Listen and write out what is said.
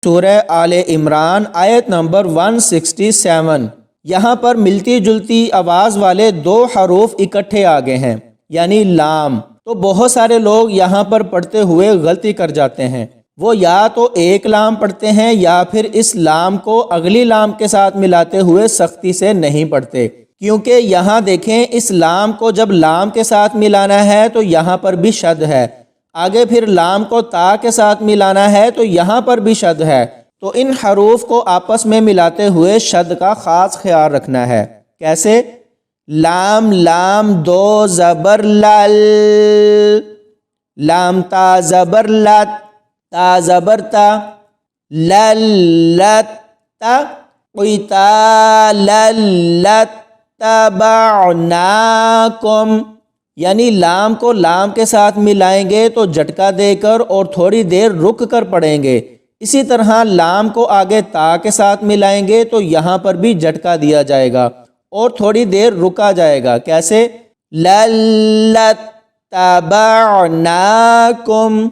سورہ آل عمران آیت نمبر 167۔ یہاں پر ملتی جلتی آواز والے دو حروف اکٹھے آگے ہیں، یعنی لام۔ تو بہت سارے لوگ یہاں پر پڑھتے ہوئے غلطی کر جاتے ہیں، وہ یا تو ایک لام پڑھتے ہیں یا پھر اس لام کو اگلی لام کے ساتھ ملاتے ہوئے سختی سے نہیں پڑھتے، کیونکہ یہاں دیکھیں اس لام کو جب لام کے ساتھ ملانا ہے تو یہاں پر بھی شد ہے، آگے پھر لام کو تا کے ساتھ ملانا ہے تو یہاں پر بھی شد ہے۔ تو ان حروف کو آپس میں ملاتے ہوئے شد کا خاص خیال رکھنا ہے۔ کیسے؟ لام لام دو زبر لال، لام تا زبر لات، تا زبر تا، لل لت تا، قیتا لل لت تبعناکم، یعنی لام کو لام کے ساتھ ملائیں گے تو جھٹکا دے کر اور تھوڑی دیر رک کر پڑھیں گے، اسی طرح لام کو آگے تا کے ساتھ ملائیں گے تو یہاں پر بھی جھٹکا دیا جائے گا اور تھوڑی دیر رکا جائے گا۔ کیسے؟ لَلَّتَّبَعْنَاكُمْ،